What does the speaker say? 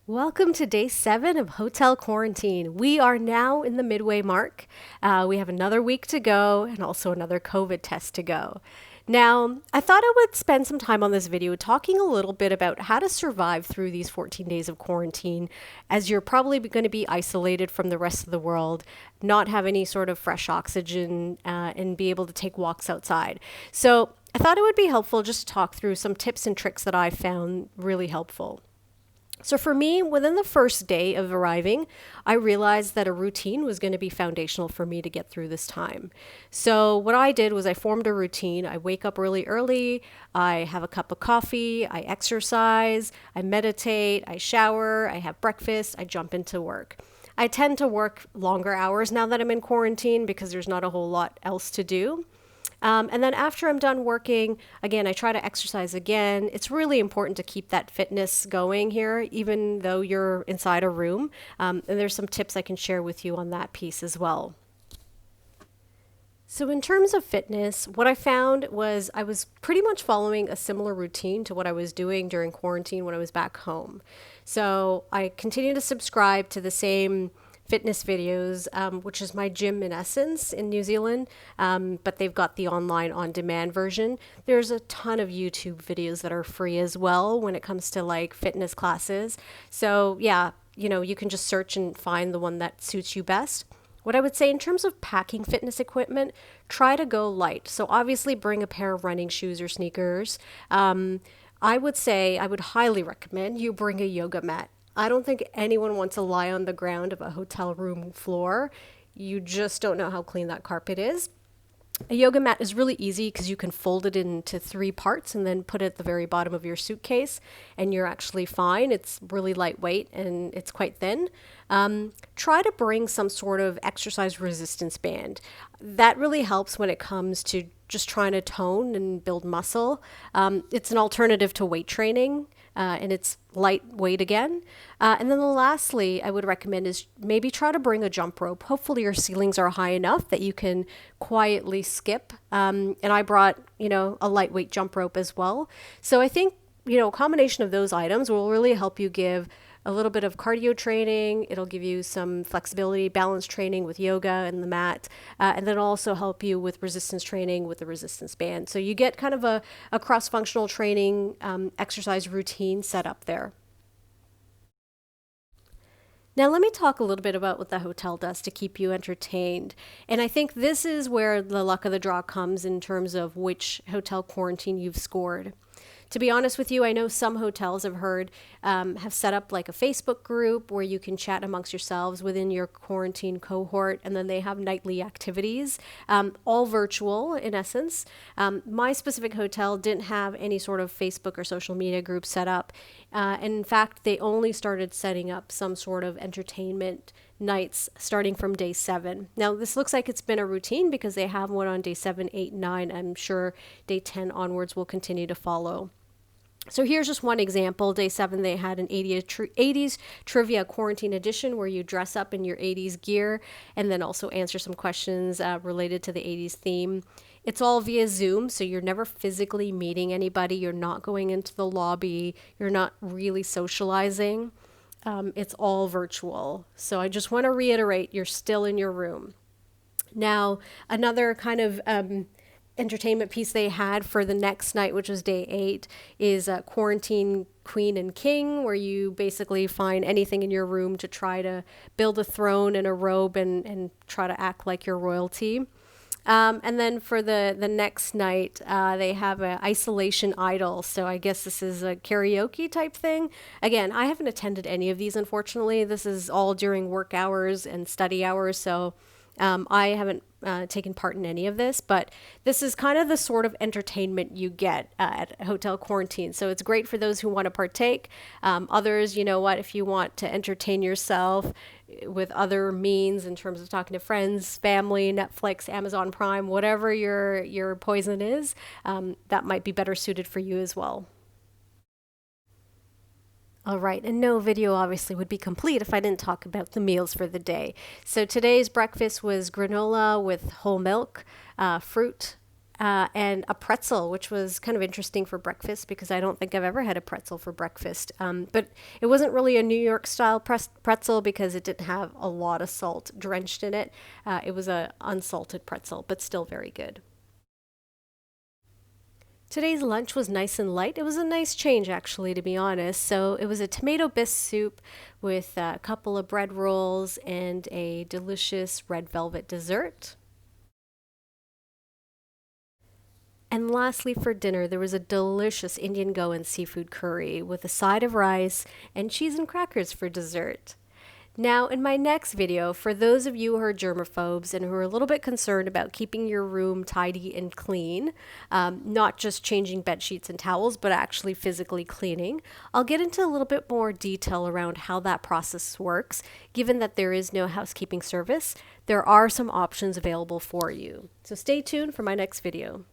Welcome to day 7 of hotel quarantine. We are now in the midway mark. We have another week to go and also another COVID test to go. Now, I thought I would spend some time on this video talking a little bit about how to survive through these 14 days of quarantine, as you're probably going to be isolated from the rest of the world, not have any sort of fresh oxygen, and be able to take walks outside. So, I thought it would be helpful just to talk through some tips and tricks that I found really helpful. So for me, within the first day of arriving, I realized that a routine was going to be foundational for me to get through this time. So what I did was I formed a routine. I wake up really early, I have a cup of coffee, I exercise, I meditate, I shower, I have breakfast, I jump into work. I tend to work longer hours now that I'm in quarantine because there's not a whole lot else to do. And then after I'm done working, again, I try to exercise again. It's really important to keep that fitness going here, even though you're inside a room. And there's some tips I can share with you on that piece as well. So, in terms of fitness, what I found was I was pretty much following a similar routine to what I was doing during quarantine when I was back home. So, I continue to subscribe to the same fitness videos, which is my gym in essence in New Zealand, but they've got the online on demand version. There's a ton of YouTube videos that are free as well when it comes to like fitness classes. So, yeah, you can just search and find the one that suits you best. What I would say in terms of packing fitness equipment, try to go light. So obviously bring a pair of running shoes or sneakers. I would say I would highly recommend you bring a yoga mat. I don't think anyone wants to lie on the ground of a hotel room floor. You just don't know how clean that carpet is. A yoga mat is really easy because you can fold it into 3 parts and then put it at the very bottom of your suitcase, and you're actually fine. It's really lightweight and it's quite thin. Try to bring some sort of exercise resistance band. That really helps when it comes to just trying to tone and build muscle. It's an alternative to weight training. And it's lightweight again. And then lastly, I would recommend is maybe try to bring a jump rope. Hopefully your ceilings are high enough that you can quietly skip. And I brought, a lightweight jump rope as well. So I think, a combination of those items will really help you give a little bit of cardio training. It'll give you some flexibility, balance training with yoga and the mat, and then it'll also help you with resistance training with the resistance band. So you get kind of a cross-functional training exercise routine set up there. Now, let me talk a little bit about what the hotel does to keep you entertained. And I think this is where the luck of the draw comes in terms of which hotel quarantine you've scored. To be honest with you, I know some hotels I've heard have set up like a Facebook group where you can chat amongst yourselves within your quarantine cohort, and then they have nightly activities, all virtual in essence. My specific hotel didn't have any sort of Facebook or social media group set up. And in fact, they only started setting up some sort of entertainment nights starting from day 7. Now, this looks like it's been a routine because they have one on day 7, 8, 9. I'm sure day 10 onwards will continue to follow. So here's just one example. Day 7, they had an 80s trivia quarantine edition where you dress up in your 80s gear and then also answer some questions related to the 80s theme. It's all via Zoom, so you're never physically meeting anybody. You're not going into the lobby. You're not really socializing. It's all virtual. So I just want to reiterate, you're still in your room. Now, another kind of entertainment piece they had for the next night, which was day 8, is Quarantine Queen and King, where you basically find anything in your room to try to build a throne and a robe and try to act like you're royalty. And then for the next night, they have an isolation idol. So I guess this is a karaoke type thing. Again, I haven't attended any of these, unfortunately. This is all during work hours and study hours. So I haven't taken part in any of this, but this is kind of the sort of entertainment you get at hotel quarantine. So it's great for those who want to partake. Others, you know what, if you want to entertain yourself with other means in terms of talking to friends, family, Netflix, Amazon Prime, whatever your poison is, that might be better suited for you as well. All right, and no video obviously would be complete if I didn't talk about the meals for the day. So today's breakfast was granola with whole milk, fruit, and a pretzel, which was kind of interesting for breakfast because I don't think I've ever had a pretzel for breakfast. But it wasn't really a New York style pretzel because it didn't have a lot of salt drenched in it. It was a unsalted pretzel, but still very good. Today's lunch was nice and light. It was a nice change, actually, to be honest. So it was a tomato bisque soup with a couple of bread rolls and a delicious red velvet dessert. And lastly, for dinner, there was a delicious Indian Goan seafood curry with a side of rice and cheese and crackers for dessert. Now, in my next video, for those of you who are germaphobes and who are a little bit concerned about keeping your room tidy and clean, not just changing bed sheets and towels, but actually physically cleaning, I'll get into a little bit more detail around how that process works. Given that there is no housekeeping service, there are some options available for you. So stay tuned for my next video.